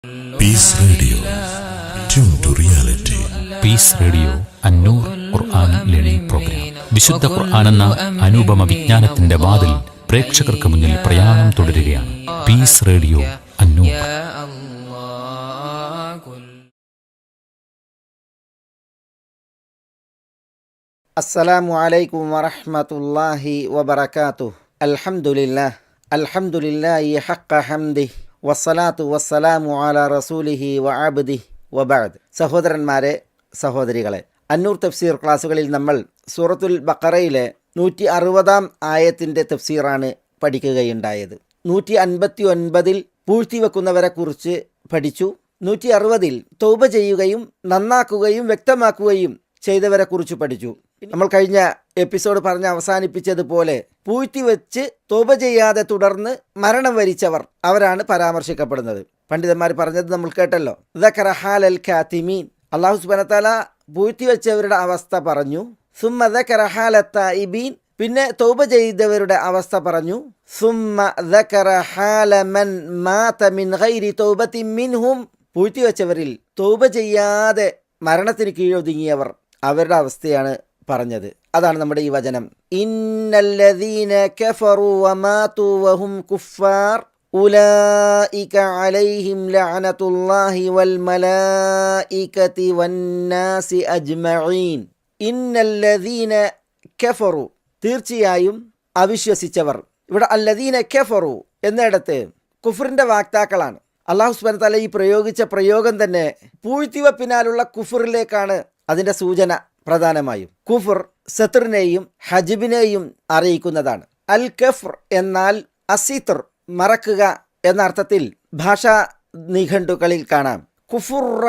Piece radio, tune to reality. Peace radio Annur Quran learning program. വിശുദ്ധ Quran എന്ന അനുപമ വിജ്ഞാനത്തിന്റെ വാതിൽ പ്രേക്ഷകർക്ക് മുന്നിൽ പ്രയാണം തുടരുകയാണ്. പീസ് റേഡിയോ അന്നൂർ. അസ്സലാമു അലൈക്കും വറഹ്മത്തുള്ളാഹി വബറകാതുഹു. അൽഹംദുലില്ലാഹി ഹഖ്ഖ ഹംദിഹി വസ്സലാത്തു വസ്സലാമു അലാ റസൂലിഹി വഅബ്ദിഹി വബഅദ്. സഹോദരന്മാരെ, സഹോദരികളെ, അന്നൂർ തഫ്സീർ ക്ലാസ്സുകളിൽ നമ്മൾ സൂറത്തുൽ ബഖറയിലെ 160 ആയത്തിൻ്റെ തഫ്സീറാണ് പഠിക്കുകയുണ്ടായത്. 159 പൂഴ്ത്തിവെക്കുന്നവരെക്കുറിച്ച് പഠിച്ചു. 160 തൗബ ചെയ്യുകയും നന്നാക്കുകയും വ്യക്തമാക്കുകയും ചെയ്തവരെക്കുറിച്ച് പഠിച്ചു. നമ്മൾ കഴിഞ്ഞ എപ്പിസോഡ് പറഞ്ഞ് അവസാനിപ്പിച്ചതുപോലെ പൂഴ്ത്തിവെച്ച് തൗബ ചെയ്യാതെ തുടർന്ന് മരണം വരിച്ചവർ, അവരാണ് പരാമർശിക്കപ്പെടുന്നത്. പണ്ഡിതന്മാർ പറഞ്ഞത് നമ്മൾ കേട്ടല്ലോ. ദക്കറ ഹാലൽ കാതിമീൻ, അല്ലാഹു സുബ്ഹാനഹു വ തആല പൂഴ്ത്തിവെച്ചവരുടെ അവസ്ഥ പറഞ്ഞു. സുമ്മ ദക്കറ ഹാലത്ത ഇബീൻ, പിന്നെ തൗബ ചെയ്തവരുടെ അവസ്ഥ പറഞ്ഞു. സുമ്മ ദക്കറ ഹാല മൻ മാത മിൻ ഗൈരി തൗബത്തിൻ മിൻഹും, പൂഴ്ത്തിവെച്ചവരിൽ തൗബ ചെയ്യാതെ മരണത്തിന് കീഴൊതുങ്ങിയവർ, അവരുടെ അവസ്ഥയാണ് പറഞ്ഞത്. അതാണ് നമ്മുടെ ഈ വചനം. ഇന്നല്ലദീന കഫറു വമാതു വഹും കുഫാർ ഉലൈക അലൈഹിം ലഅനത്തുല്ലാഹി വൽ മലായികതി വന്നാസി അജ്മഈൻ. ഇന്നല്ലദീന കഫറു, തീർച്ചയായും അവിശ്വസിച്ചവർ. ഇവിടെ അല്ലദീന കഫറു എന്നിടത്ത് കുഫറിന്റെ വാക്താക്കളാണ്. അല്ലാഹു സുബ്ഹാനഹു വ തആല ഈ പ്രയോഗിച്ച പ്രയോഗം തന്നെ പൂഴ്ത്തിവെപ്പിനാലുള്ള കുഫറിലേക്കാണ് അതിൻ്റെ സൂചന. പ്രധാനമായും കുഫർ സത്റിനെയും ഹജിബിനെയും അറിയിക്കുന്നതാണ്. അൽ കഫർ എന്നാൽ അസിത്ർ, മറക്കുക എന്ന അർത്ഥത്തിൽ ഭാഷാ നിഘണ്ടുക്കളിൽ കാണാം. കുഫുറ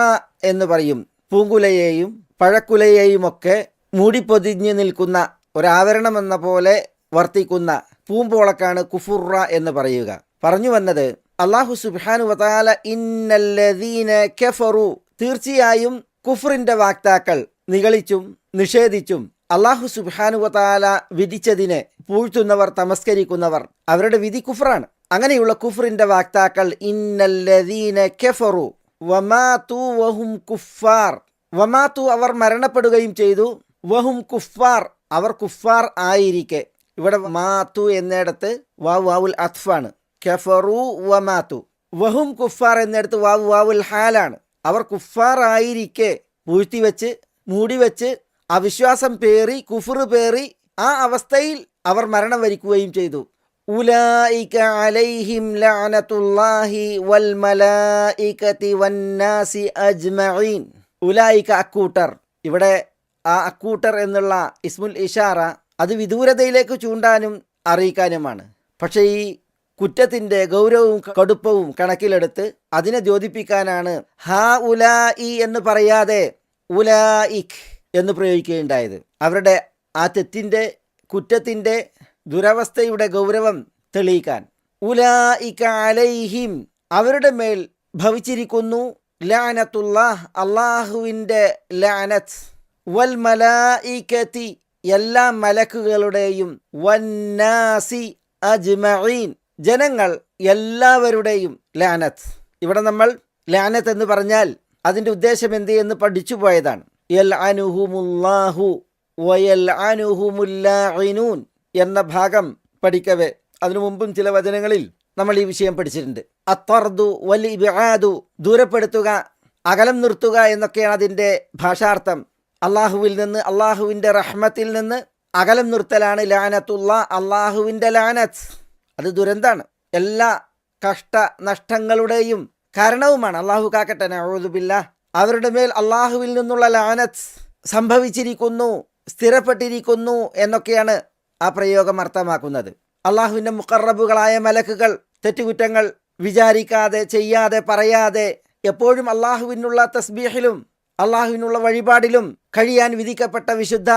എന്ന് പറയും. പൂങ്കുലയെയും പഴക്കുലയെയും ഒക്കെ മൂടിപ്പൊതിഞ്ഞു നിൽക്കുന്ന ഒരാവരണം എന്ന പോലെ വർത്തിക്കുന്ന പൂമ്പോളക്കാണ് കുഫുറ എന്ന് പറയുക. പറഞ്ഞു വന്നത്, അല്ലാഹു സുബ്ഹാനഹു വ തആല ഇന്നല്ലദീന കഫറു, തീർച്ചയായും കുഫറിന്റെ വാക്താക്കൾ നിഗളിച്ചും നിഷേധിച്ചും അല്ലാഹു സുബ്ഹാനഹു വ തആല വിധിച്ചതിനെ പൂഴ്ത്തുന്നവർ, തമസ്കരിക്കുന്നവർ, അവരുടെ വിധി കുഫറാണ്. അങ്ങനെയുള്ള കുഫറിന്റെ വാക്താക്കൾ ഇന്നല്ലദീന കഫറു വമാതു വഹും കുഫാർ, വമാതു അവർ മരണപ്പെടുകയും ചെയ്തു, വഹും കുഫാർ അവർ കുഫാർ ആയിരിക്കെ. ഇവിടെ മാതു എന്നിടത്ത് വാവുൽ അത്ഫാണ്. കഫറു വമാതു, വഹും കുഫാർ എന്നിടത്ത് വാവുൽ ഹാലാണ്. അവർ കുഫാർ ആയിരിക്കെ, പൂഴ്ത്തിവെച്ച് മൂടിവെച്ച് അവിശ്വാസം പേറി കുഫർ പേറി ആ അവസ്ഥയിൽ അവർ മരണം വരിക്കുകയും ചെയ്തു. ഉലൈക അലൈഹിം ലഅനത്തുല്ലാഹി വൽ മലായികതി വന്നാസി അജ്മഈൻ. ഉലൈക അക്കൂട്ടർ, ഇവിടെ ആ അക്കൂട്ടർ എന്നുള്ള ഇസ്മുൽ ഇഷാറ അത് വിദൂരതയിലേക്ക് ചൂണ്ടാനും അറിയിക്കാനുമാണ്. പക്ഷേ ഈ കുറ്റത്തിൻ്റെ ഗൗരവവും കടുപ്പവും കണക്കിലെടുത്ത് അതിനെ ദ്യോതിപ്പിക്കാനാണ് ഹാ ഉലായി എന്ന് പറയാതെ ഉലായിക് എന്ന് പ്രയോഗിക്കുകയുണ്ടായത്. അവരുടെ ആ തെറ്റിൻ്റെ, കുറ്റത്തിൻ്റെ, ദുരവസ്ഥയുടെ ഗൗരവം തെളിയിക്കാൻ. ഉലായിക അലൈഹിം, അവരുടെ മേൽ ഭവിച്ചിരിക്കുന്നു ലഅനത്തുല്ലാഹ്, അള്ളാഹുവിൻ്റെ ലഅനത്ത്, വൽ മലായികതി, എല്ലാ മലക്കുകളുടെയും, വന്നാസി അജ്മഈൻ, ജനങ്ങൾ എല്ലാവരുടെയും ലഅനത്ത്. ഇവിടെ നമ്മൾ ലഅനത്ത് എന്ന് പറഞ്ഞാൽ അതിൻ്റെ ഉദ്ദേശം എന്ത് എന്ന് പഠിച്ചു പോയതാണ്. യൽഅനുഹുമുല്ലാഹു വയൽഅനുഹുമുൽ ലാഇനൂൻ എന്ന ഭാഗം പഠിക്കവേ അതിനു മുമ്പും ചില വചനങ്ങളിൽ നമ്മൾ ഈ വിഷയം പഠിച്ചിട്ടുണ്ട്. അത്തർദു വൽ ഇബ്ആദു, ദൂരപ്പെടുത്തുക, അകലം നിർത്തുക എന്നൊക്കെയാണ് അതിൻ്റെ ഭാഷാർത്ഥം. അള്ളാഹുവിൽ നിന്ന്, അള്ളാഹുവിൻ്റെ റഹ്മത്തിൽ നിന്ന് അകലം നിർത്തലാണ് ലഅനത്തുല്ലാ, അള്ളാഹുവിൻ്റെ ലഅനത്ത്. അത് ദുരന്താണ്, എല്ലാ കഷ്ട നഷ്ടങ്ങളുടെയും കാരണവുമാണ്. അള്ളാഹു കാക്കട്ടെ, നഊദു ബില്ലാഹ്. അവരുടെ മേൽ അള്ളാഹുവിൽ നിന്നുള്ള ലഅനത്ത് സംഭവിച്ചിരിക്കുന്നു, സ്ഥിരപ്പെട്ടിരിക്കുന്നു എന്നൊക്കെയാണ് ആ പ്രയോഗം അർത്ഥമാക്കുന്നത്. അള്ളാഹുവിൻ്റെ മുഖറബുകളായ മലക്കുകൾ തെറ്റുകുറ്റങ്ങൾ വിചാരിക്കാതെ, ചെയ്യാതെ, പറയാതെ എപ്പോഴും അള്ളാഹുവിനുള്ള തസ്ബീഹിലും അള്ളാഹുവിനുള്ള വഴിപാടിലും കഴിയാൻ വിധിക്കപ്പെട്ട വിശുദ്ധ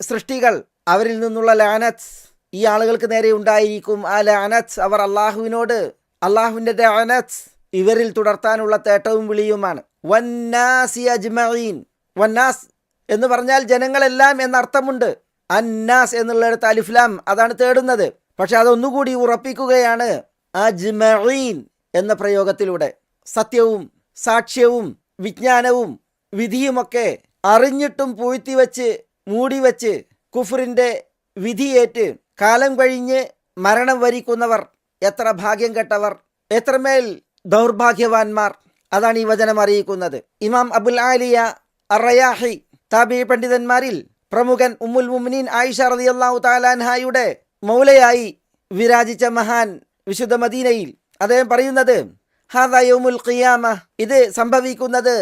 സൃഷ്ടികൾ, അവരിൽ നിന്നുള്ള ലഅനത്ത് ഈ ആളുകൾക്ക് നേരെ ഉണ്ടായിരിക്കും. ആ ലഅനത്ത് അവർ അള്ളാഹുവിനോട്, അള്ളാഹുവിൻ്റെ ലഅനത്ത് ഇവരിൽ തുടർത്താനുള്ള തേട്ടവും വിളിയുമാണ്. വന്നാസി അജ്മഈൻ, വന്നാസ് എന്ന് പറഞ്ഞാൽ ജനങ്ങളെല്ലാം എന്നർത്ഥമുണ്ട്. അന്നാസ് എന്നുള്ളിടത്ത് അലിഫ്ലാം അതാണ് തേടുന്നത്. പക്ഷെ അതൊന്നുകൂടി ഉറപ്പിക്കുകയാണ് അജ്മഈൻ എന്ന പ്രയോഗത്തിലൂടെ. സത്യവും സാക്ഷ്യവും വിജ്ഞാനവും വിധിയുമൊക്കെ അറിഞ്ഞിട്ടും പൂഴ്ത്തിവെച്ച് മൂടിവെച്ച് കുഫറിൻ്റെ വിധിയേറ്റ് കാലം കഴിഞ്ഞ് മരണം വരിക്കുന്നവർ എത്ര ഭാഗ്യം കെട്ടവർ, എത്രമേൽ ദൗർഭാഗ്യവാന്മാർ. അതാണ് ഈ വചനം അറിയിക്കുന്നത്. ഇമാം അബുൽ ആലിയ അറയാഹി താബിഈ പണ്ഡിതന്മാരിൽ പ്രമുഖൻ ഉമ്മുൽ മുഅ്മിനീൻ ആയിഷ റളിയല്ലാഹു തആല അൻഹായുടെ മൗലയായി വിരാജിച്ച മഹാൻ വിശുദ്ധ മദീനയിൽ അദ്ദേഹം പറയുന്നത്, ഹാദാ യൗമുൽ ഖിയാമ, ഇത് സംഭവിക്കുന്നത്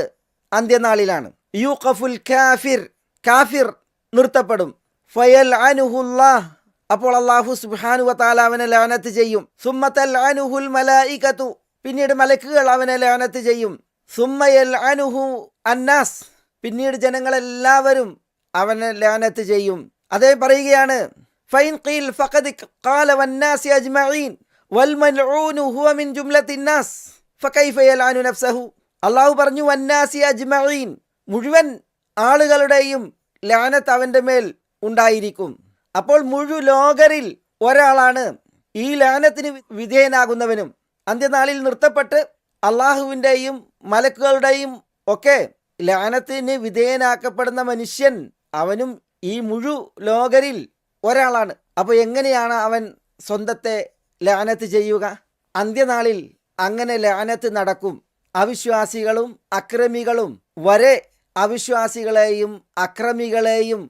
അന്ത്യനാളിലാണ്. യൂഖഫുൽ കാഫിർ, കാഫിർ നിർത്തപ്പെടും. ഫയൽഅനുഹുല്ലാഹ്, അപ്പോൾ അല്ലാഹു സുബ്ഹാനഹു വ തആല അവനെ ലഅനത്ത് ചെയ്യും. സുമ്മ തൽഅനുഹുൽ മലായികതു, പിന്നീട് മലക്കുകൾ അവനെ ലഅനത്ത് ചെയ്യും. സുമ്മ യൽഅനുഹു അന്നാസ്, പിന്നീട് ജനങ്ങളെല്ലാവരും അവനെ ലഅനത്ത് ചെയ്യും. അദ്ദേഹം പറയുകയാണ്, ഫൈൻ ഖീൽ ഫഖദ് ഖാല വന്നാസി അജ്മഈൻ വൽ മൽഊനു ഹുവ മിൻ ജുംലത്തിൻ നാസ് ഫകൈഫ യൽഅനു നഫ്സഹു. അല്ലാഹു പറഞ്ഞു വന്നാസി അജ്മഈൻ, മുഴുവൻ ആളുകളുടെയും ലഅനത്ത് അവൻ്റെ മേൽ ഉണ്ടായിരിക്കും. അപ്പോൾ മുഴുലോകരിൽ ഒരാളാണ് ഈ ലഅനത്തിന് വിധേയനാകുന്നവനും. അന്ത്യനാളിൽ നിർത്തപ്പെട്ട് അള്ളാഹുവിൻ്റെയും മലക്കുകളുടെയും ഒക്കെ ലഅനത്തിന് വിധേയനാക്കപ്പെടുന്ന മനുഷ്യൻ അവനും ഈ മുഴുലോകരിൽ ഒരാളാണ്. അപ്പോൾ എങ്ങനെയാണ് അവൻ സ്വന്തത്തെ ലഅനത്ത് ചെയ്യുക? അന്ത്യനാളിൽ അങ്ങനെ ലഅനത്ത് നടക്കും. അവിശ്വാസികളും അക്രമികളും വരെ അവിശ്വാസികളെയും അക്രമികളെയും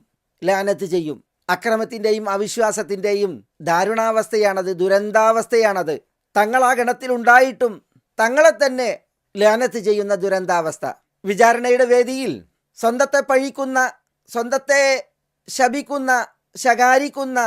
ലഅനത്ത് ചെയ്യും. അക്രമത്തിൻ്റെയും അവിശ്വാസത്തിൻ്റെയും ദാരുണാവസ്ഥയാണത്, ദുരന്താവസ്ഥയാണത്. തങ്ങളാ ഗണത്തിലുണ്ടായിട്ടും തങ്ങളെ തന്നെ ലഅനത്ത് ചെയ്യുന്ന ദുരന്താവസ്ഥ. വിചാരണയുടെ വേദിയിൽ സ്വന്തത്തെ പഴിക്കുന്ന, സ്വന്തത്തെ ശപിക്കുന്ന, ശകാരിക്കുന്ന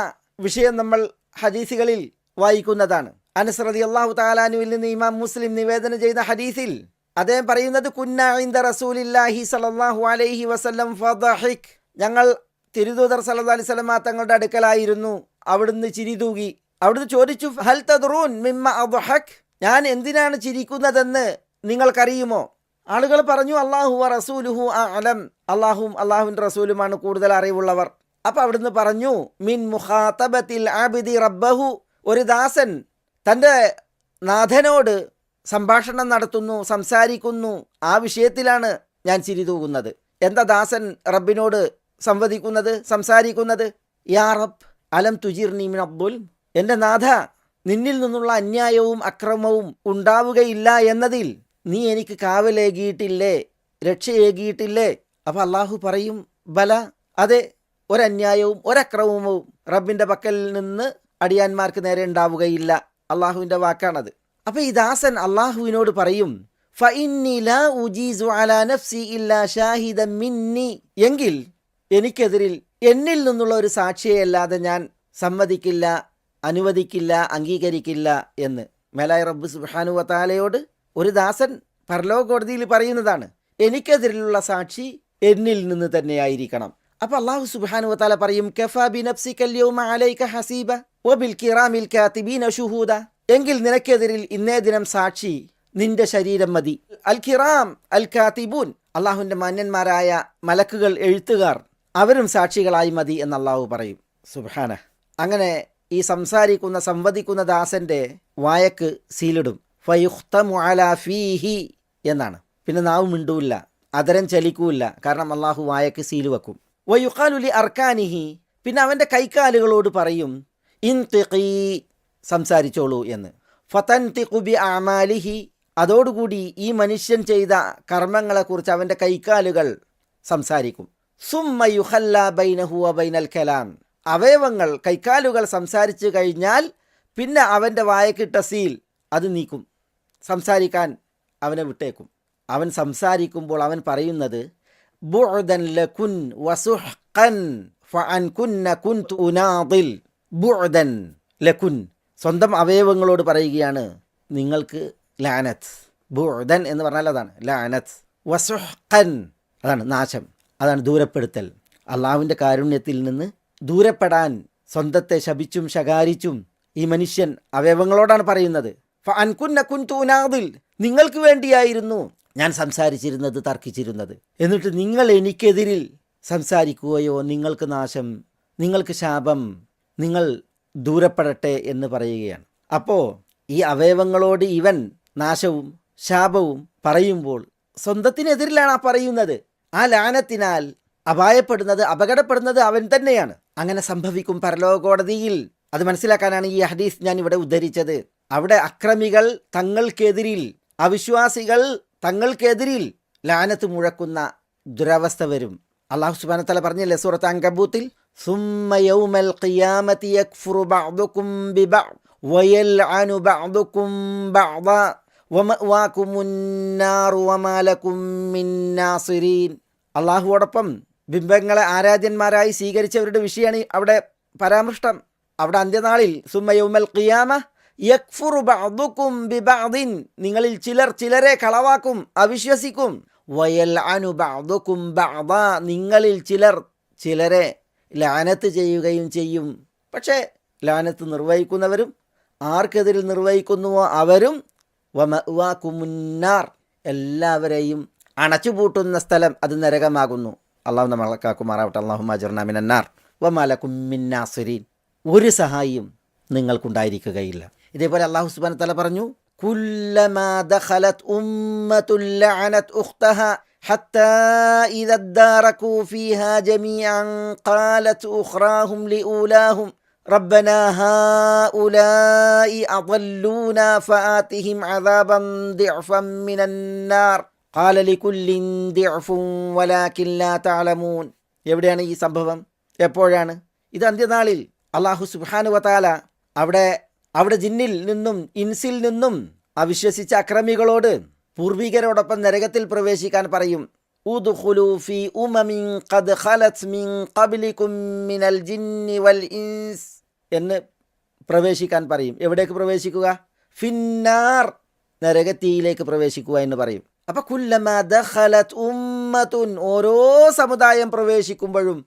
വിഷയം നമ്മൾ ഹദീസുകളിൽ വായിക്കുന്നതാണ്. അനസ് റളിയല്ലാഹു തആല അൻഹുവിൽ നിന്ന് ഇമാം മുസ്ലിം നിവേദനം ചെയ്ത ഹദീസിൽ അദ്ദേഹം പറയുന്നത്, കുന്നാ ഇൻദ റസൂലില്ലാഹി സ്വല്ലല്ലാഹു അലൈഹി വസല്ലം ഫദഹിക്, ഞങ്ങൾ തിരുദൂതർ സല്ലല്ലാഹു അലൈഹി വസല്ലം തങ്ങളുടെ അടുക്കലായിരുന്നു. അവിടുന്ന് ചിരി തൂകി. അവിടുന്ന് ചോദിച്ചു, ഹൽ തദ്റൂൻ മിമ്മ അദ്ഹക്, ഞാൻ എന്തിനാണ് ചിരിക്കുന്നതെന്ന് നിങ്ങൾക്കറിയുമോ? ആളുകൾ പറഞ്ഞു, അല്ലാഹു വ റസൂലുഹു അഅലം, അല്ലാഹുവും അല്ലാഹുവിൻ്റെ റസൂലുമാണ് കൂടുതൽ അറിവുള്ളവർ. അപ്പോൾ അവിടുന്ന് പറഞ്ഞു, മിൻ മുഖാതബത്തിൽ ആബിദി റബ്ബഹു, ഒരു ദാസൻ തൻ്റെ നാഥനോട് സംഭാഷണം നടത്തുന്നു, സംസാരിക്കുന്നു, ആ വിഷയത്തിലാണ് ഞാൻ ചിരി തൂകുന്നത്. എന്താ ദാസൻ റബ്ബിനോട് സംവദിക്കുന്നത്, സംസാരിക്കുന്നത്? യാ റബ്ബ് അലം തുജിർനി മിൻ അബ്ദുൽ, എൻ്റെ നാഥ, നിന്നിൽ നിന്നുള്ള അന്യായവും അക്രമവും ഉണ്ടാവുകയില്ല എന്നതിൽ നീ എനിക്ക് കാവലേകിയിട്ടില്ലേ, രക്ഷയേകിയിട്ടില്ലേ? അപ്പോൾ അള്ളാഹു പറയും, ബല, അതെ, ഒരന്യായവും ഒരക്രമവും റബ്ബിൻ്റെ പക്കൽ നിന്ന് അടിയാന്മാർക്ക് നേരെ ഉണ്ടാവുകയില്ല. അള്ളാഹുവിൻ്റെ വാക്കാണത്. അപ്പോൾ ഈ ദാസൻ അള്ളാഹുവിനോട് പറയും, ഫഇന്നി ലാ ഉജീസു അലാ നഫ്സി ഇല്ലാ ഷാഹിദൻ മിന്നി, എങ്കിൽ എനിക്കെതിരിൽ എന്നിൽ നിന്നുള്ള ഒരു സാക്ഷിയല്ലാതെ ഞാൻ സമ്മതിക്കില്ല, അനുവദിക്കില്ല, അംഗീകരിക്കില്ല എന്ന് മേലായ റബ്ബ് സുബ്ഹാനഹു വ തആലയോട് ഒരു ദാസൻ പരലോക കോടതിയിൽ പറയുന്നതാണ്. എനിക്കെതിരിലുള്ള സാക്ഷി എന്നിൽ നിന്ന് തന്നെയായിരിക്കണം. അപ്പോൾ അല്ലാഹു സുബ്ഹാനഹു വ തആല പറയും, കഫാ ബിനഫ്സികൽ യൗമ അലൈക ഹസീബ വബിൽ കിറാമിൽ കാതിബീന ഷുഹൂദ, എങ്കിൽ നിനക്കെതിരിൽ ഇന്നേ ദിനം സാക്ഷി നിന്റെ ശരീരം മതി. അൽ കിറാം അൽ കാതിബൂൻ, അള്ളാഹുവിൻ്റെ മാന്യന്മാരായ മലക്കുകൾ, എഴുത്തുകാർ, അവരും സാക്ഷികളായി മതി എന്ന് അള്ളാഹു പറയും. സുബ്ഹാന. അങ്ങനെ ഈ സംസാരിക്കുന്ന, സംവദിക്കുന്ന ദാസൻ്റെ വായക്ക് സീലിടും. ഫയുഖ്തമു അലാ ഫീഹി എന്നാണ്. പിന്നെ നാവ് മിണ്ടൂല്ല, അതരം ചലിക്കൂല്ല, കാരണം അള്ളാഹു വായക്ക് സീല് വെക്കും. വയുഖാലു ലി അർക്കാനിഹി, പിന്നെ അവൻ്റെ കൈക്കാലുകളോട് പറയും, ഇൻതിഖീ, സംസാരിച്ചോളൂ എന്ന്. ഫതൻതിഖു ബി അഅമാലിഹി, അതോടുകൂടി ഈ മനുഷ്യൻ ചെയ്ത കർമ്മങ്ങളെക്കുറിച്ച് അവൻ്റെ കൈക്കാലുകൾ സംസാരിക്കും. സുമ്മ യുഖല്ല ബൈനഹു വ ബൈനൽ കലാം, അവയവങ്ങൾ, കൈക്കാലുകൾ സംസാരിച്ചു കഴിഞ്ഞാൽ പിന്നെ അവൻ്റെ വായക്കിട്ട സീൽ അത് നീക്കും, സംസാരിക്കാൻ അവനെ വിട്ടേക്കും. അവൻ സംസാരിക്കുമ്പോൾ അവൻ പറയുന്നത്, ബുഅദൻ ലകുൻ വസുഹ്ഖൻ ഫഅൻ കുന്ന കുൻതു ഉനാദിൽ. ബുഅദൻ ലകുൻ, സ്വന്തം അവയവങ്ങളോട് പറയുകയാണ്, നിങ്ങൾക്ക് ലഅനത്ത്. ബുഅദൻ എന്ന് പറഞ്ഞാൽ അതാണ് ലഅനത്ത്. വസുഹ്ഖൻ, അതാണ് നാശം, അതാണ് ദൂരപ്പെടുത്തൽ. അള്ളാഹുവിൻ്റെ കാരുണ്യത്തിൽ നിന്ന് ദൂരപ്പെടാൻ സ്വന്തത്തെ ശപിച്ചും ശകാരിച്ചും ഈ മനുഷ്യൻ അവയവങ്ങളോടാണ് പറയുന്നത്. ഫഅൻ കുന്ന കുൻതു ഉനാദിൽ, നിങ്ങൾക്ക് വേണ്ടിയായിരുന്നു ഞാൻ സംസാരിച്ചിരുന്നത്, തർക്കിച്ചിരുന്നത്. എന്നിട്ട് നിങ്ങൾ എനിക്കെതിരിൽ സംസാരിക്കുകയോ, നിങ്ങൾക്ക് നാശം, നിങ്ങൾക്ക് ശാപം, നിങ്ങൾ ദൂരപ്പെടട്ടെ എന്ന് പറയുകയാണ്. അപ്പോൾ ഈ അവയവങ്ങളോട് ഇവൻ നാശവും ശാപവും പറയുമ്പോൾ സ്വന്തത്തിനെതിരിലാണ് ആ പറയുന്നത്. ആ ലാനത്തിനാൽ അപായപ്പെടുന്നത്, അപകടപ്പെടുന്നത് അവൻ തന്നെയാണ്. അങ്ങനെ സംഭവിക്കും പരലോകോടതിയിൽ. അത് മനസ്സിലാക്കാനാണ് ഈ ഹദീസ് ഞാൻ ഇവിടെ ഉദ്ധരിച്ചത്. അവിടെ അക്രമികൾ തങ്ങൾക്കെതിരിൽ, അവിശ്വാസികൾ തങ്ങൾക്കെതിരിൽ ലാനത്ത് മുഴക്കുന്ന ദുരവസ്ഥ വരും. അല്ലാഹു സുബ്ഹാനഹു വ തആല പറഞ്ഞില്ലേ സൂറത്ത് അൻകബൂത്തിൽ, സുമ്മ യൗമൽ ഖിയാമത്തി യക്ഫുറു ബഅദുകും ബിബഅദ് വയൽഅനു ബഅദുകും ബഅദ വമഅവാകുമുന്നാർ വമാ ലകും മിൻ നാസിരീൻ. അല്ലാഹുവോടൊപ്പം ബിംബങ്ങളെ ആരാധ്യന്മാരായി സ്വീകരിച്ചവരുടെ വിഷയമാണ് അവിടെ പരാമൃഷ്ടം. അവിടെ അന്ത്യനാളിൽ സുമ്മ യൗമൽ ഖിയാമ യക്ഫുറു ബഅദുകും ബിബഅദിൻ, നിങ്ങളിൽ ചിലർ ചിലരെ കളവാക്കും, അവിശ്വസിക്കും. വയൽഅനു ബഅദുകും ബഅദ, നിങ്ങളിൽ ചിലർ ചിലരെ ലാനത്ത് ചെയ്യുകയും ചെയ്യും. പക്ഷേ ലാനത്ത് നിർവഹിക്കുന്നവരും ആർക്കെതിരിൽ നിർവഹിക്കുന്നുവോ അവരും വമഅവാകുമുന്നാർ, എല്ലാവരെയും അണച്ചുപൂട്ടുന്ന സ്ഥലം അത് നരകമാകുന്നു. അള്ളാഹു നമ്മളെ കാക്കുമാറാവട്ടെ. അല്ലാഹുമ്മ അജിർനാ മിനന്നാർ വമാ ലകും മിൻ നാസിരീൻ. ഒരു സഹായിയും നിങ്ങൾക്കുണ്ടായിരിക്കുകയില്ല. ഇതേപോലെ അല്ലാഹു സുബ്ഹാനഹു വ തആല പറഞ്ഞു, കുല്ലമാ ദഖലത് ഉമ്മത്തുൻ ലഅനത് ഉഖ്തഹാ ഹത്താ ഇദാ ദാറകൂ ഫീഹാ ജമീഅൻ ഖാലത് ഉഖ്റാഹും ലിഊലാഹും റബ്ബനാ ഹാഉലാഇ അദല്ലൂനാ ഫആതിഹിം അദാബൻ ദിഅഫൻ മിനന്നാർ ഖാല ലികുല്ലിൻ ദിഅഫുൻ വലാകിൻ ലാ തഅലമൂൻ. എവിടെയാണ് ഈ സംഭവം? എപ്പോഴാണ്? ഇത് അന്ത്യനാളിൽ അല്ലാഹു സുബ്ഹാനഹു വ തആല അവിടെ ജിന്നിൽ നിന്നും ഇൻസിൽ നിന്നും അവിശ്വസിച്ച അക്രമികളോട് പൂർവികരോടൊപ്പം നരകത്തിൽ പ്രവേശിക്കാൻ പറയും. ഉദ്ഖുലൂ ഫീ ഉമമിൻ ഖദ് ഖലത് മിൻ ഖബ്ലികും മിനൽ ജിന്നി വൽ ഇൻസ് എന്ന് പ്രവേശിക്കാൻ പറയും. എവിടേക്ക് പ്രവേശിക്കുക? ഫിന്നാർ, നരകത്തീയിലേക്ക് പ്രവേശിക്കുക എന്ന് പറയും. അപ്പോൾ കുല്ലമാ ദഖലത് ഉമ്മത്തുൻ, ഓരോ സമുദായം പ്രവേശിക്കുമ്പോഴും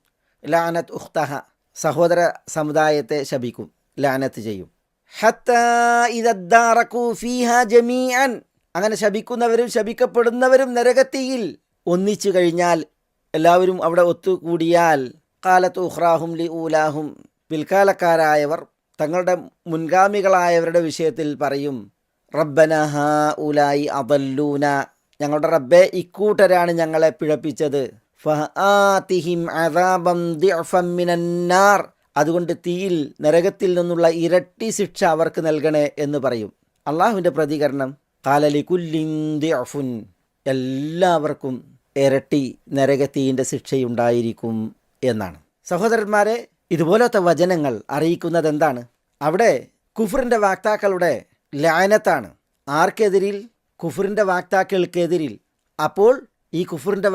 ലാനത് ഉഖ്തഹ, സഹോദര സമുദായത്തെ ശപിക്കും, ലാനത്ത് ചെയ്യും. ഹത്താ ഇദാ ദാറകൂ ഫീഹാ ജമീഅൻ, അങ്ങനെ ശപിക്കുന്നവരും ശപിക്കപ്പെടുന്നവരും നരകത്തിയിൽ ഒന്നിച്ചു കഴിഞ്ഞാൽ, എല്ലാവരും അവിടെ ഒത്തുകൂടിയാൽ, ഖാലത്ത് ഉഖ്റാഹും ലിഊലാഹും, പിൽക്കാലക്കാരായവർ തങ്ങളുടെ മുൻഗാമികളായവരുടെ വിഷയത്തിൽ പറയും, റബ്ബനാ ഹൗലായി അദല്ലൂന, ഞങ്ങളുടെ റബ്ബെ ഇക്കൂട്ടരാണ് ഞങ്ങളെ പിഴപ്പിച്ചത്. ഫആതിഹിം അദാബൻ ദിഅഫൻ മിനന്നാർ, അതുകൊണ്ട് തീയിൽ, നരകത്തിൽ നിന്നുള്ള ഇരട്ടി ശിക്ഷ അവർക്ക് നൽകണേ എന്ന് പറയും. അള്ളാഹുവിൻ്റെ പ്രതികരണം ഖാല ലികുല്ലിൻ ദിഅഫുൻ, എല്ലാവർക്കും ഇരട്ടി നരകത്തീയിൻ്റെ ശിക്ഷയുണ്ടായിരിക്കും എന്നാണ്. സഹോദരന്മാരെ, ഇതുപോലത്തെ വചനങ്ങൾ അറിയിക്കുന്നത് എന്താണ്? അവിടെ കുഫറിൻ്റെ വാക്താക്കളുടെ ലാനത്താണ്. ആർക്കെതിരിൽ? കുഫറിൻ്റെ വാക്താക്കൾക്കെതിരിൽ. അപ്പോൾ ഈ കുഫറിൻ്റെ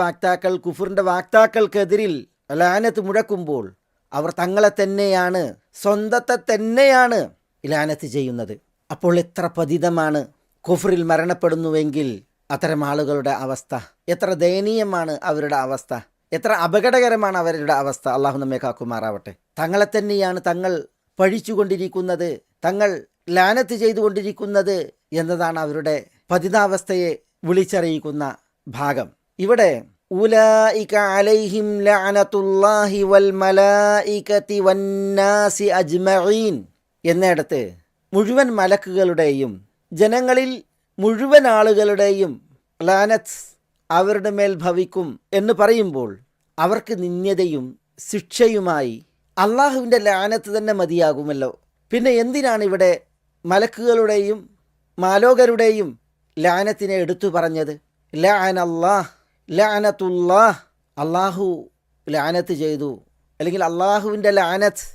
വാക്താക്കൾക്കെതിരിൽ ലാനത്ത് മുഴക്കുമ്പോൾ അവർ തങ്ങളെ തന്നെയാണ്, സ്വന്തത്തെ തന്നെയാണ് ലാനത്ത് ചെയ്യുന്നത്. അപ്പോൾ എത്ര പതിതമാണ് കുഫറിൽ മരണപ്പെടുന്നുവെങ്കിൽ അത്തരം ആളുകളുടെ അവസ്ഥ, എത്ര ദയനീയമാണ് അവരുടെ അവസ്ഥ, എത്ര അപകടകരമാണ് അവരുടെ അവസ്ഥ. അള്ളാഹു നമ്മെ കാക്കുമാറാവട്ടെ. തങ്ങളെ തന്നെയാണ് തങ്ങൾ പഴിച്ചുകൊണ്ടിരിക്കുന്നത്, തങ്ങൾ ലാനത്ത് ചെയ്തുകൊണ്ടിരിക്കുന്നത് എന്നതാണ് അവരുടെ പതിതാവസ്ഥയെ വിളിച്ചറിയിക്കുന്ന ഭാഗം. ഇവിടെ ഉലൈക അലൈഹിം ലഅനത്തുല്ലാഹി വൽ മലായികതി വന്നാസി അജ്മഈൻ എന്നിടത്ത് മുഴുവൻ മലക്കുകളുടെയും ജനങ്ങളിൽ മുഴുവൻ ആളുകളുടെയും ലാനത്ത് അവരുടെ മേൽ ഭവിക്കും എന്ന് പറയുമ്പോൾ അവർക്ക് നിന്ദ്യതയും ശിക്ഷയുമായി അള്ളാഹുവിൻ്റെ ലാനത്ത് തന്നെ മതിയാകുമല്ലോ. പിന്നെ എന്തിനാണ് ഇവിടെ മലക്കുകളുടെയും മാലോകരുടെയും ലാനത്തിനെ എടുത്തു പറഞ്ഞത്? ലഅനല്ലാഹ്, ലഅനത്തുല്ലാഹ്, അള്ളാഹു ലാനത്ത് ചെയ്തു, അല്ലെങ്കിൽ അള്ളാഹുവിൻ്റെ ലാനത്ത്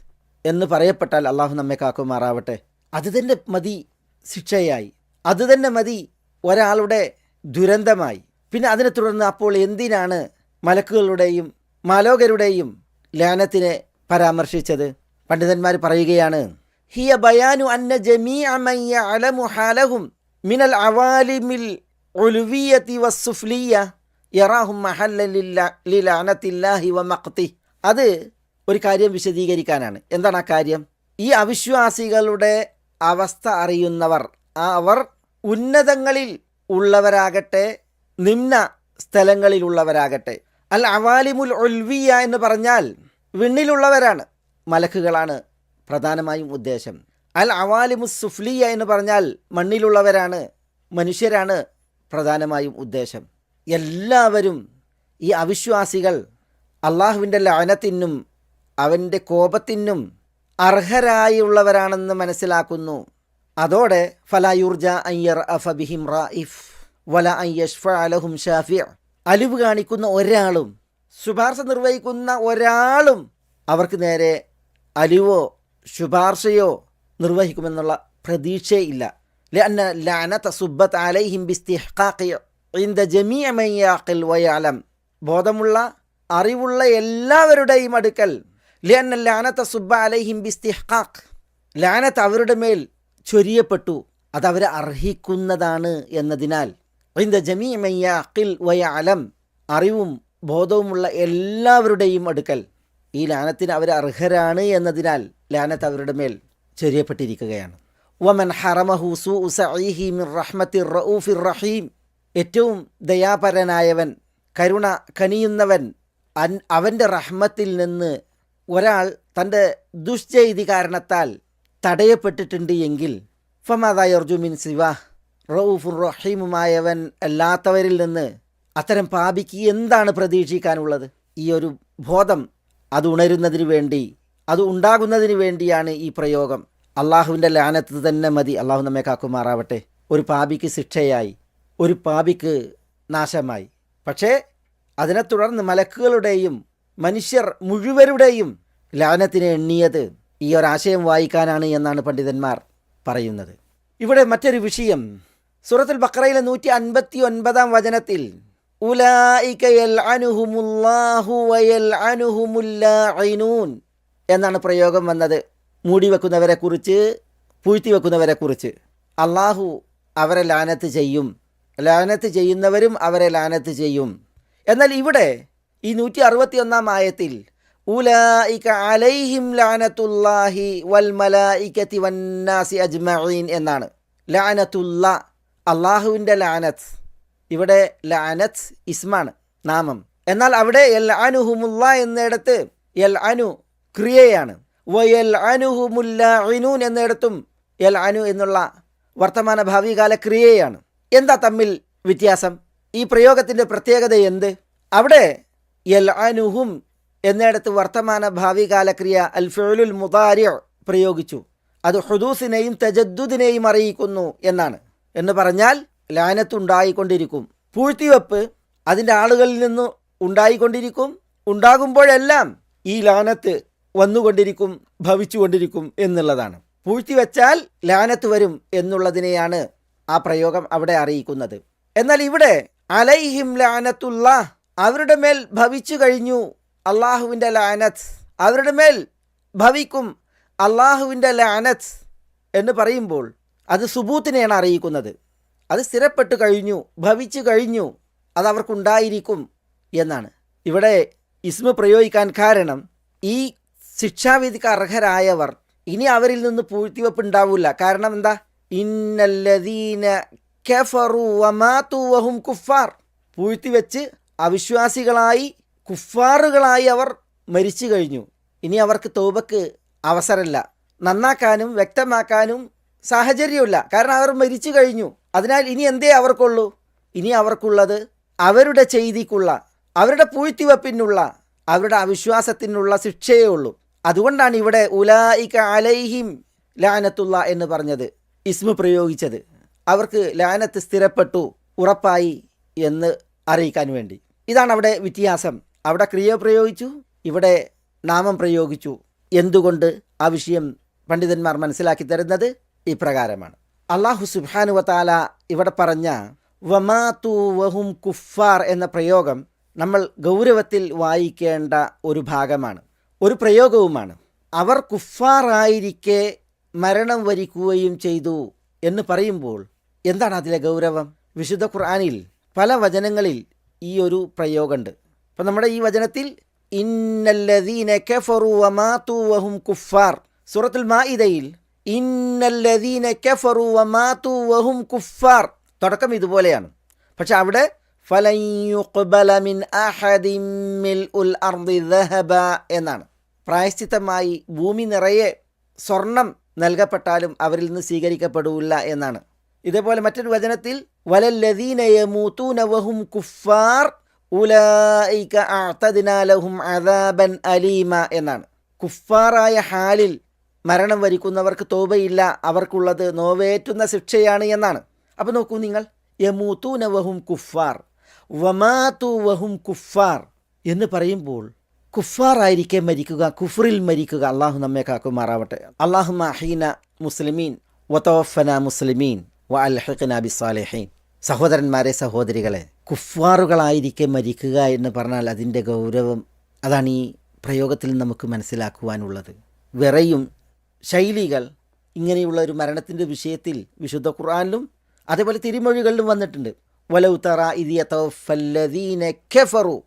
എന്ന് പറയപ്പെട്ടാൽ അള്ളാഹു നമ്മെ കാക്കുമാറാവട്ടെ. അത് തന്നെ മതി ശിക്ഷയായി, അത് തന്നെ മതി ഒരാളുടെ ദുരന്തമായി. പിന്നെ അതിനെ തുടർന്ന് അപ്പോൾ എന്തിനാണ് മലക്കുകളുടെയും മാലോകരുടെയും ലാനത്തിനെ പരാമർശിച്ചത്? പണ്ഡിതന്മാർ പറയുകയാണ്, ഹിയ ബയാനു അന്ന ജമീഅ മൻ യഅലമു ഹാലഹും മിനൽ അവാലിമിൽ ഉൽവിയ്യതി വസ്സുഫ്ലിയ്യ യറാഹും മഹല്ലൻ ലിലഅനത്തില്ലാഹി വമഖ്തി. അത് ഒരു കാര്യം വിശദീകരിക്കാനാണ്. എന്താണ് ആ കാര്യം? ഈ അവിശ്വാസികളുടെ അവസ്ഥ അറിയുന്നവർ, അവർ ഉന്നതങ്ങളിൽ ഉള്ളവരാകട്ടെ നിമ്ന സ്ഥലങ്ങളിലുള്ളവരാകട്ടെ, അൽ അവാലിമുൽ ഉൽവിയ എന്ന് പറഞ്ഞാൽ വിണ്ണിലുള്ളവരാണ്, മലക്കുകളാണ് പ്രധാനമായും ഉദ്ദേശം. അൽ അവാലിമുസ് സുഫ്ലിയ എന്ന് പറഞ്ഞാൽ മണ്ണിലുള്ളവരാണ്, മനുഷ്യരാണ് പ്രധാനമായും ഉദ്ദേശം. എല്ലാവരും ഈ അവിശ്വാസികൾ അള്ളാഹുവിൻ്റെ ലഅനത്തിനും അവൻ്റെ കോപത്തിനും അർഹരായുള്ളവരാണെന്ന് മനസ്സിലാക്കുന്നു. അതോടെ ഫലായുർജ അയ്യർ അഫ ബിഹിം റായിഫ് വല അയ്യഷ്ഫഅ ലഹും ഷാഫിഅ, അലിവ് കാണിക്കുന്ന ഒരാളും ശുപാർശ നിർവഹിക്കുന്ന ഒരാളും അവർക്ക് നേരെ അലിവോ ശുപാർശയോ നിർവഹിക്കുമെന്നുള്ള പ്രതീക്ഷയില്ല. ലഅന്ന ലഅനത സുബ്ബത് അലൈഹിം ബിസ്തിഹ്ഖാഖി ഇൻദ ജമീഅ മൻ യഅഖിൽ വയഅലം, ബോധമുള്ള അറിവുള്ള എല്ലാവരുടെയും അടുക്കൽ ലഅന്ന ലഅനത സുബ്ബ അലൈഹിം ബിസ്തിഹ്ഖാഖ്, ലഅനത്ത് അവരുടെ മേൽ ചൊരിയപ്പെട്ടു, അതവരെ അർഹിക്കുന്നതാണ് എന്നതിനാൽ ഇൻദ ജമീഅ മൻ യഅഖിൽ വയഅലം, അറിവും ബോധവുമുള്ള എല്ലാവരുടെയും അടുക്കൽ ഈ ലാനത്തിന് അവർ അർഹരാണ് എന്നതിനാൽ ലാനത്ത് അവരുടെ മേൽ ചൊരിയപ്പെട്ടിരിക്കുകയാണ്. വമൻ ഹറമഹു സൂഉ സഈഹി മിൻ റഹ്മത്തിർ റഊഫിർ റഹീം, ഏറ്റവും ദയാപരനായവൻ കരുണ കനിയുന്നവൻ അവൻ്റെ റഹ്മത്തിൽ നിന്ന് ഒരാൾ തൻ്റെ ദുഷ്ചെയ്തി കാരണത്താൽ തടയപ്പെട്ടിട്ടുണ്ട് എങ്കിൽ ഫമാദാ യർജു മിൻ സിവാഹ്, റഊഫുർ റഹീമുമായവൻ അല്ലാത്തവരിൽ നിന്ന് അത്തരം പാപിക്ക് എന്താണ് പ്രതീക്ഷിക്കാനുള്ളത്? ഈ ഒരു ബോധം അത് ഉണരുന്നതിന് വേണ്ടി, അത് ഉണ്ടാകുന്നതിന് വേണ്ടിയാണ് ഈ പ്രയോഗം. അള്ളാഹുവിൻ്റെ ലാനത്ത് തന്നെ മതി. അള്ളാഹു നമ്മെ കാക്കുമാറാവട്ടെ. ഒരു പാപിക്ക് ശിക്ഷയായി, ഒരു പാപിക്ക് നാശമായി. പക്ഷേ അതിനെ തുടർന്ന് മലക്കുകളുടെയും മനുഷ്യർ മുഴുവരുടെയും ലാനത്തിനെ എണ്ണിയത് ഈ ഒരാശയം വായിക്കാനാണ് എന്നാണ് പണ്ഡിതന്മാർ പറയുന്നത്. ഇവിടെ മറ്റൊരു വിഷയം, സൂറത്തുൽ ബഖറയിലെ 159 വചനത്തിൽ ഉലൈക യൽഅനുഹുമുല്ലാഹു വയൽഅനുഹുമുൽ ലാഇനൂൻ എന്നാണ് പ്രയോഗം വന്നത്. മൂടി വെക്കുന്നവരെക്കുറിച്ച്, പൂഴ്ത്തി വെക്കുന്നവരെക്കുറിച്ച്. അള്ളാഹു അവരെ ലാനത്ത് ചെയ്യും, ലാനത്ത് ചെയ്യുന്നവരും അവരെ ലാനത്ത് ചെയ്യും. എന്നാൽ ഇവിടെ ഈ 161 ആയത്തിൽ ഉലൈക അലൈഹിം ലഅനത്തുല്ലാഹി വൽ മലായികതി വന്നാസി അജ്മഈൻ എന്നാണ്. ലഅനത്തുല്ലാ, അള്ളാഹുവിൻ്റെ ലാനത്ത്. ഇവിടെ ലാനത്ത് ഇസ്മാണ്, നാമം. എന്നാൽ അവിടെ യൽഅനുഹുമുല്ല എന്നിടത്ത് യൽഅനു ക്രിയയാണ്. വയൽഅനുഹുമുൽ ലാഇനൂൻ എന്നിടത്തും യൽഅനു എന്നുള്ള വർത്തമാന ഭാവികാല ക്രിയയാണ്. എന്താ തമ്മിൽ വ്യത്യാസം? ഈ പ്രയോഗത്തിൻ്റെ പ്രത്യേകത എന്ത്? അവിടെ യൽഅനുഹും എന്നിടത്ത് വർത്തമാന ഭാവികാല ക്രിയ അൽ ഫിഉലുൽ മുദാരി' പ്രയോഗിച്ചു. അത് ഹുദൂസിനെയും തജദ്ദുദിനെയും അറിയിക്കുന്നു എന്നാണ്. എന്ന് പറഞ്ഞാൽ ലാനത്തുണ്ടായിക്കൊണ്ടിരിക്കും. പൂഴ്ത്തിവെപ്പ് അതിൻ്റെ ആളുകളിൽ നിന്ന് ഉണ്ടായിക്കൊണ്ടിരിക്കും. ഉണ്ടാകുമ്പോഴെല്ലാം ഈ ലാനത്ത് വന്നുകൊണ്ടിരിക്കും, ഭവിച്ചുകൊണ്ടിരിക്കും എന്നുള്ളതാണ്. പൂഴ്ത്തിവെച്ചാൽ ലാനത്ത് വരും എന്നുള്ളതിനെയാണ് ആ പ്രയോഗം അവിടെ അറിയിക്കുന്നത്. എന്നാൽ ഇവിടെ അലൈഹിം ലാനത്തുല്ലാ, അവരുടെ മേൽ ഭവിച്ചു കഴിഞ്ഞു അള്ളാഹുവിൻ്റെ ലാനത്ത്, അവരുടെ മേൽ ഭവിക്കും അള്ളാഹുവിൻ്റെ ലാനത്ത് എന്ന് പറയുമ്പോൾ അത് സുബൂത്തിനെയാണ് അറിയിക്കുന്നത്. അത് സ്ഥിരപ്പെട്ടു കഴിഞ്ഞു, ഭവിച്ചു കഴിഞ്ഞു, അതവർക്കുണ്ടായിരിക്കും എന്നാണ്. ഇവിടെ ഇസ്മ പ്രയോഗിക്കാൻ കാരണം ഈ ശിക്ഷാവിധിക്ക് അർഹരായവർ ഇനി അവരിൽ നിന്ന് പൂഴ്ത്തിവെപ്പ് ഉണ്ടാവില്ല. കാരണം എന്താ? ഇന്നല്ലദീന കഫറു വമാതു വഹും കുഫാർ, പൂഴ്ത്തിവെച്ച് അവിശ്വാസികളായി കുഫാറുകളായി അവർ മരിച്ചു കഴിഞ്ഞു. ഇനി അവർക്ക് തൗബക്ക് അവസരമില്ല, നന്നാക്കാനും വ്യക്തമാക്കാനും സാഹചര്യമില്ല. കാരണം അവർ മരിച്ചു കഴിഞ്ഞു. അതിനാൽ ഇനി എന്തേ അവർക്കുള്ളൂ? ഇനി അവർക്കുള്ളത് അവരുടെ ചെയ്തിക്കുള്ള, അവരുടെ പൂഴ്ത്തിവെപ്പിനുള്ള, അവരുടെ അവിശ്വാസത്തിനുള്ള ശിക്ഷയേ ഉള്ളൂ. അതുകൊണ്ടാണ് ഇവിടെ ഉലൈക അലൈഹിം ലാനത്തുള്ള എന്ന് പറഞ്ഞത്, ഇസ്മ പ്രയോഗിച്ചത്. അവർക്ക് ലാനത്ത് സ്ഥിരപ്പെട്ടു, ഉറപ്പായി എന്ന് അറിയിക്കാൻ വേണ്ടി. ഇതാണ് അവിടെ വ്യത്യാസം. അവിടെ ക്രിയ പ്രയോഗിച്ചു, ഇവിടെ നാമം പ്രയോഗിച്ചു. എന്തുകൊണ്ട്? ആ വിഷയം പണ്ഡിതന്മാർ മനസ്സിലാക്കി തരുന്നത് ഇപ്രകാരമാണ്. അള്ളാഹു സുബ്ഹാനഹു വ തആല ഇവിടെ പറഞ്ഞ വമാതു വഹും കുഫാർ എന്ന പ്രയോഗം നമ്മൾ ഗൗരവത്തിൽ വായിക്കേണ്ട ഒരു ഭാഗമാണ്, ഒരു പ്രയോഗവുമാണ്. അവർ കുഫാറായിരിക്കെ മരണം വരിക്കുകയും ചെയ്തു എന്ന് പറയുമ്പോൾ എന്താണ് അതിലെ ഗൗരവം? വിശുദ്ധ ഖുർആനിൽ പല വചനങ്ങളിൽ ഈ ഒരു പ്രയോഗമുണ്ട്. അപ്പം നമ്മുടെ ഈ വചനത്തിൽ ഇന്നല്ലദീന കഫറു വമാതു വഹും കുഫാർ, സൂറത്തുൽ മാഇദയിൽ ഇന്നല്ലദീന കഫറു വമാതു വഹും കുഫാർ, തുടക്കം ഇതുപോലെയാണ്. പക്ഷെ അവിടെ ഫലൻ യുഖ്ബല മിൻ അഹദിൻ മിൽഉൽ അർദി ദഹബ എന്നാണ്. പ്രായശ്ചിത്തമായി ഭൂമി നിറയെ സ്വർണം നൽകപ്പെട്ടാലും അവരിൽ നിന്ന് സ്വീകരിക്കപ്പെടില്ല എന്നാണ്. ഇതേപോലെ മറ്റൊരു വചനത്തിൽ വലല്ലദീന യമൂതൂന വഹും കുഫാർ ഉലൈക അഅതദ്നാ ലഹും അദാബൻ അലീമ എന്നാണ്. കുഫാറായ ഹാലിൽ മരണം വരിക്കുന്നവർക്ക് തൗബയില്ല, അവർക്കുള്ളത് നോവേറ്റുന്ന ശിക്ഷയാണ് എന്നാണ്. അപ്പോൾ നോക്കൂ നിങ്ങൾ, യമൂതൂന വഹും കുഫാർ വമാതു വഹും കുഫാർ എന്ന് പറയുമ്പോൾ കുഫാറായിരിക്കെ മരിക്കുക, കുഫറിൽ മരിക്കുക, അള്ളാഹു നമ്മെ കാക്കുമാറാവട്ടെ. അല്ലാഹുമ്മ അഹീന മുസ്ലിമീൻ വതവഫന മുസ്ലിമീൻ വഅൽഹിഖ്ന ബിസ്സാലിഹീൻ. സഹോദരന്മാരെ, സഹോദരികളെ, കുഫാറുകളായിരിക്കെ മരിക്കുക എന്ന് പറഞ്ഞാൽ അതിൻ്റെ ഗൗരവം അതാണ് ഈ പ്രയോഗത്തിൽ നമുക്ക് മനസ്സിലാക്കുവാനുള്ളത്. വിറയും ശൈലികൾ ഇങ്ങനെയുള്ള ഒരു മരണത്തിൻ്റെ വിഷയത്തിൽ വിശുദ്ധ ഖുർആനിലും അതേപോലെ തിരുമൊഴികളിലും വന്നിട്ടുണ്ട്. വലൗ തറാ ഇദ് യതവഫല്ലദീന കഫറു,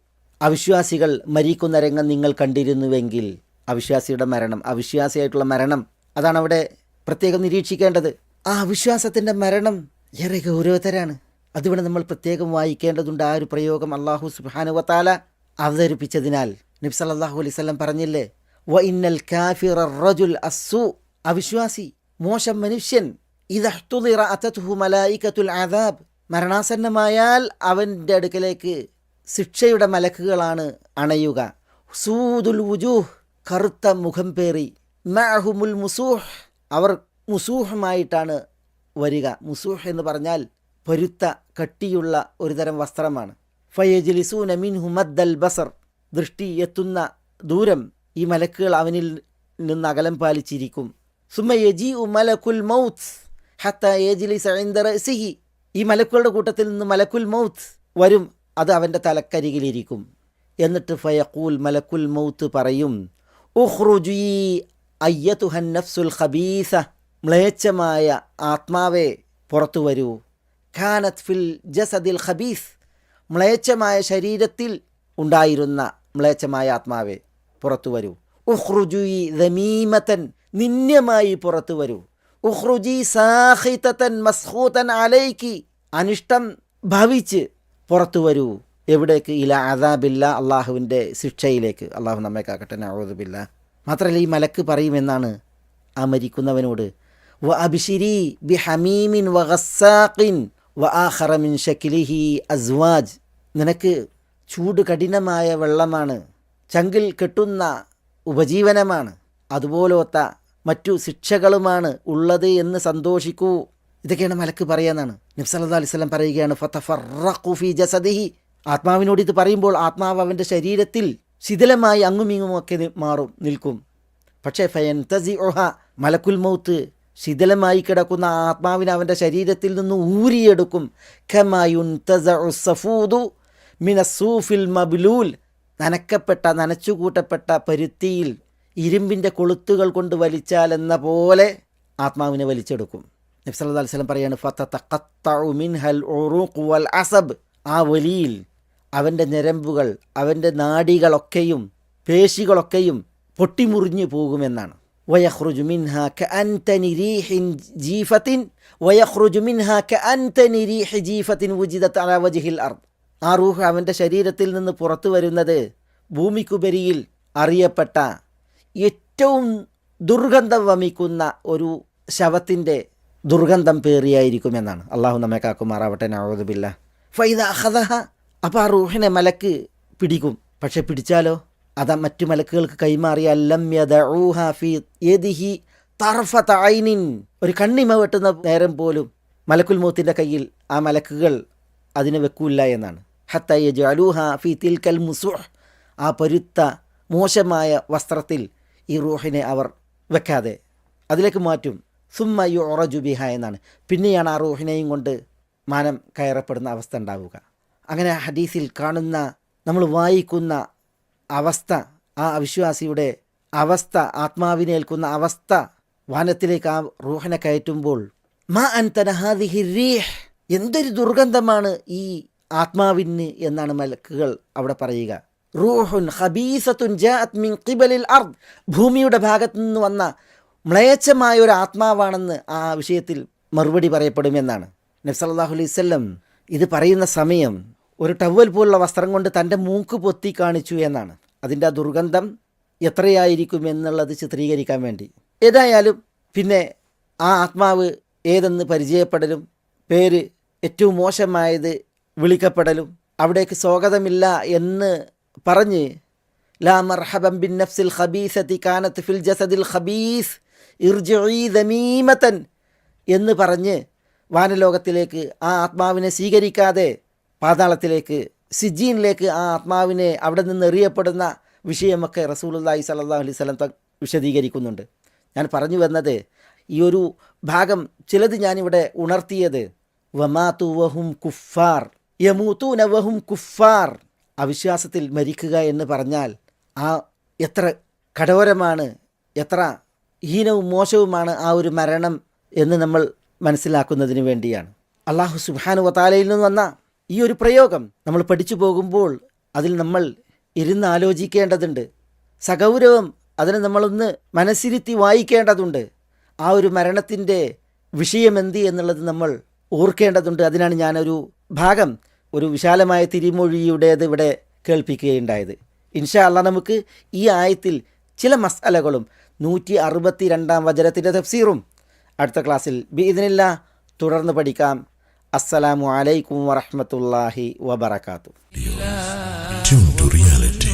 അവിശ്വാസികൾ മരിക്കുന്ന രംഗം നിങ്ങൾ കണ്ടിരുന്നുവെങ്കിൽ. അവിശ്വാസിയുടെ മരണം, അവിശ്വാസിയായിട്ടുള്ള മരണം, അതാണ് അവിടെ പ്രത്യേകം നിരീക്ഷിക്കേണ്ടത്. ആ അവിശ്വാസത്തിൻ്റെ മരണം ഏറെ ഗൗരവതരാണ്. അതിവിടെ നമ്മൾ പ്രത്യേകം വായിക്കേണ്ടതുണ്ട്. ആ ഒരു പ്രയോഗം അല്ലാഹു സുബ്ഹാനഹു വ തആല അവതരിപ്പിച്ചതിനാൽ നബി സല്ലല്ലാഹു അലൈഹി വസല്ലം പറഞ്ഞില്ലേ, വ ഇന്നൽ കാഫിറ റജുൽ അസ്സു, അവിശ്വാസി, മോശം മനുഷ്യൻ, ഇദഹ്തുദിറ അതതുഹു മലായികത്തുൽ അദാബ്, മരണാസന്നമായാൽ അവൻ്റെ അടുക്കലേക്ക് ശിക്ഷയുടെ മലക്കുകളാണ് അണയുക. സൂദുൽ വുജൂഹ്, കറുത്ത മുഖം പേറി, മഅഹുമുൽ മുസൂഹ്, അവർ മുസൂഹുമായിട്ടാണ് വരിക. മുസൂഹ് എന്ന് പറഞ്ഞാൽ പരുത്ത കട്ടിയുള്ള ഒരു തരം വസ്ത്രമാണ്. ഫയജ്ലിസൂന മിൻഹു മദ്ദൽ ബസർ, ദൃഷ്ടി എത്തുന്ന ദൂരം ഈ മലക്കുകൾ അവനിൽ നിന്ന് അകലം പാലിച്ചിരിക്കും. സുമ്മ യജീഉ മലക്കുൽ മൗത്ത് ഹത്താ യജ്ലിസ ഇൻദ റഅസിഹി, ഈ മലക്കുകളുടെ കൂട്ടത്തിൽ നിന്ന് മലക്കുൽ മൗത്ത് വരും, അത് അവൻ്റെ തലക്കരികിലിരിക്കും. എന്നിട്ട് ഫയഖൂൽ, മലക്കുൽ മൗത്ത് പറയും, ഉഖ്റുജി അയ്യതുഹൻ നഫ്സുൽ ഖബീസ, മ്ലേച്ഛമായ ആത്മാവേ പുറത്തു വരൂ. ഖാനത് ഫിൽ ജസദിൽ ഖബീസ്, മ്ലേച്ഛമായ ശരീരത്തിൽ ഉണ്ടായിരുന്ന മ്ലേച്ഛമായ ആത്മാവേ പുറത്തു വരൂ. ഉഖ്റുജി ദമീമതൻ, നിന്ദ്യമായി പുറത്തു വരൂ. ഉഖ്റുജി സാഖിതതൻ മസ്ഖൂതൻ അലൈക്കി, അനിഷ്ടം ഭവിച്ച് പുറത്തു വരൂ. എവിടേക്ക്? ഇലാ അദാബില്ല, അള്ളാഹുവിൻ്റെ ശിക്ഷയിലേക്ക്. അള്ളാഹു നമ്മെ കാക്കട്ടെ, നഊദു ബില്ലാഹ്. മാത്രമല്ല ഈ മലക്ക് പറയുമെന്നാണ് ആ മരിക്കുന്നവനോട്, വ അബ്ശിരി ബി ഹമീമിൻ വ ഗസ്സാഖിൻ വ ആഖറ മിൻ ശക്ലിഹി അസ്വാജ്, നിനക്ക് ചൂട് കഠിനമായ വെള്ളമാണ്, ചങ്കിൽ കെട്ടുന്ന ഉപജീവനമാണ്, അതുപോലത്തെ മറ്റു ശിക്ഷകളുമാണ് ഉള്ളത് എന്ന് സന്തോഷിക്കൂ. ഇതൊക്കെയാണ് മലക്ക് പറയാന്നാണ്. നബി സല്ലല്ലാഹു അലൈഹി വസല്ലം പറയുകയാണ്, ഫതഫറഖു ഫീ ജസദിഹി, ആത്മാവിനോട് ഇത് പറയുമ്പോൾ ആത്മാവ് അവൻ്റെ ശരീരത്തിൽ ശിഥിലമായി അങ്ങുമിങ്ങുമൊക്കെ നിൽക്കും. പക്ഷേ ഫയൻതസിഉഹ, മലക്കുൽ മൗത്ത് ശിഥിലമായി കിടക്കുന്ന ആത്മാവിനെ അവൻ്റെ ശരീരത്തിൽ നിന്ന് ഊരിയെടുക്കും. കമാ യുൻതസഉ സഫൂദു മിനസ്സൂഫിൽ മബ്ലൂൽ, നനച്ചുകൂട്ടപ്പെട്ട പരുത്തിയിൽ ഇരുമ്പിൻ്റെ കൊളുത്തുകൾ കൊണ്ട് വലിച്ചാൽ എന്ന പോലെ ആത്മാവിനെ വലിച്ചെടുക്കും. നബി സല്ലല്ലാഹു അലൈഹി വസല്ലം പറയാണ്, ഫതതഖത്തഉ മിൻഹൽ ഉറൂഖ് വൽ അസബ്, ആ വലിയിൽ അവൻ്റെ ഞരമ്പുകൾ, അവൻ്റെ നാഡികളൊക്കെയും പേശികളൊക്കെയും പൊട്ടിമുറിഞ്ഞു പോകുമെന്നാണ്. വയഖ്റുജു മിൻഹാ കഅൻതനി റീഹിൻ ജീഫത്തിൻ വയഖ്റുജു മിൻഹാ കഅൻതനി റീഹി ജീഫത്തിൻ വുജിദത് അലാ വജ്ഹിൽ അർദ്, ആ റൂഹ് അവൻ്റെ ശരീരത്തിൽ നിന്ന് പുറത്തു വരുന്നത് ഭൂമിക്കുപരിയിൽ അറിയപ്പെട്ട ഏറ്റവും ദുർഗന്ധം വമിക്കുന്ന ഒരു ശവത്തിൻ്റെ ദുർഗന്ധം പേറിയായിരിക്കുമെന്നാണ്. അള്ളാഹു നമ്മെ കാക്കുമാറാവട്ടെ, നഊദു ബില്ലാഹ്. ഫൈദ അഖദഹ, അപ്പോൾ ആ റൂഹിനെ മലക്ക് പിടിക്കും. പക്ഷെ പിടിച്ചാലോ അതാ മറ്റു മലക്കുകൾക്ക് കൈമാറിയാൽ ലം യദഊഹ ഫീ യദിഹി തർഫത ഐനിൻ, ഒരു കണ്ണിമ വെട്ടുന്ന നേരം പോലും മലക്കുൽ മൗത്തിൻ്റെ കയ്യിൽ ആ മലക്കുകൾ അതിനെ വെക്കൂല്ല എന്നാണ്. ഹത്ത യജഅലൂഹ ഫീ തിൽക്കൽ മുസൂഹ്, ആ പരുത്ത മോശമായ വസ്ത്രത്തിൽ ഈ റൂഹിനെ അവർ വെക്കാതെ അതിലേക്ക് മാറ്റും. സുമ്മ യുറജു ബിഹ എന്നാണ്, പിന്നെയാണ് ആ റൂഹിനെയും കൊണ്ട് മാനം കയറപ്പെടുന്ന അവസ്ഥ ഉണ്ടാവുക. അങ്ങനെ ഹദീസിൽ കാണുന്ന, നമ്മൾ വായിക്കുന്ന അവസ്ഥ, ആ അവിശ്വാസിയുടെ അവസ്ഥ, ആത്മാവിനേൽക്കുന്ന അവസ്ഥ, വാനത്തിലേക്ക് ആ റൂഹിനെ കയറ്റുമ്പോൾ മാ അൻതന ഹാദിഹി റീഹ്, എന്തൊരു ദുർഗന്ധമാണ് ഈ ആത്മാവിന് എന്നാണ് മലക്കുകൾ അവിടെ പറയുക. റൂഹുൻ ഖബീസത്തുൻ ജാഅത് മിൻ ഖിബലിൽ അർദ്, ഭൂമിയുടെ ഭാഗത്തു നിന്ന് വന്ന മ്ലേച്ഛമായ ഒരു ആത്മാവാണെന്ന് ആ വിഷയത്തിൽ മറുപടി പറയപ്പെടുമെന്നാണ്. നബി സല്ലല്ലാഹു അലൈഹി വസല്ലം ഇത് പറയുന്ന സമയം ഒരു ടവൽ പോലുള്ള വസ്ത്രം കൊണ്ട് തൻ്റെ മൂക്ക് പൊത്തി കാണിച്ചു എന്നാണ്. അതിൻ്റെ ആ ദുർഗന്ധം എത്രയായിരിക്കും എന്നുള്ളത് ചിത്രീകരിക്കാൻ വേണ്ടി. ഏതായാലും പിന്നെ ആ ആത്മാവ് ഏതെന്ന് പരിചയപ്പെടലും പേര് ഏറ്റവും മോശമായത് വിളിക്കപ്പെടലും അവിടേക്ക് സ്വാഗതമില്ല എന്ന് പറഞ്ഞ് ലാ മർഹബൻ ബിൻ നഫ്സിൽ ഖബീസതി കാനത്ത് ഫിൽ ജസദിൽ ഖബീസ് ഇർജിഇ ദമീമതൻ എന്ന് പറഞ്ഞ് വാനലോകത്തിലേക്ക് ആ ആത്മാവിനെ സ്വീകരിക്കാതെ പാതാളത്തിലേക്ക് സിജീനിലേക്ക് ആ ആത്മാവിനെ അവിടെ നിന്ന് എറിയപ്പെടുന്ന വിഷയമൊക്കെ റസൂലുള്ളാഹി സ്വല്ലല്ലാഹു അലൈഹി വസല്ലം വിശദീകരിക്കുന്നുണ്ട്. ഞാൻ പറഞ്ഞു വന്നത് ഈ ഒരു ഭാഗം ചിലത് ഞാനിവിടെ ഉണർത്തിയത് വമാതു വഹും കുഫാർ യമൂതൂന വഹും കുഫാർ, അവിശ്വാസത്തിൽ മരിക്കുക എന്ന് പറഞ്ഞാൽ ആ എത്ര കഠോരമാണ്, എത്ര ഹീനവും മോശവുമാണ് ആ ഒരു മരണം എന്ന് നമ്മൾ മനസ്സിലാക്കുന്നതിന് വേണ്ടിയാണ്. അല്ലാഹു സുബ്ഹാനഹു വ തആലയിൽ നിന്ന് വന്ന ഈ ഒരു പ്രയോഗം നമ്മൾ പഠിച്ചു പോകുമ്പോൾ അതിൽ നമ്മൾ ഇരുന്ന് ആലോചിക്കേണ്ടതുണ്ട്. സഗൗരവം അതിനെ നമ്മളൊന്ന് മനസ്സിരുത്തി വായിക്കേണ്ടതുണ്ട്. ആ ഒരു മരണത്തിൻ്റെ വിഷയമെന്ത് എന്നുള്ളത് നമ്മൾ ഓർക്കേണ്ടതുണ്ട്. അതിനാണ് ഞാനൊരു ഭാഗം ഒരു വിശാലമായ തിരിമൊഴിയുടേത് ഇവിടെ കേൾപ്പിക്കുകയുണ്ടായത്. ഇൻഷാ അല്ലാഹ് നമുക്ക് ഈ ആയത്തിൽ ചില മസ്അലകളും 162 വചനത്തിൻ്റെ തഫ്സീറും അടുത്ത ക്ലാസ്സിൽ ബിഇദ്നില്ലാ തുടർന്ന് പഠിക്കാം. അസ്സലാമു അലൈക്കും വറഹ്മത്തുള്ളാഹി വബറകാതുഹു. Tune to reality.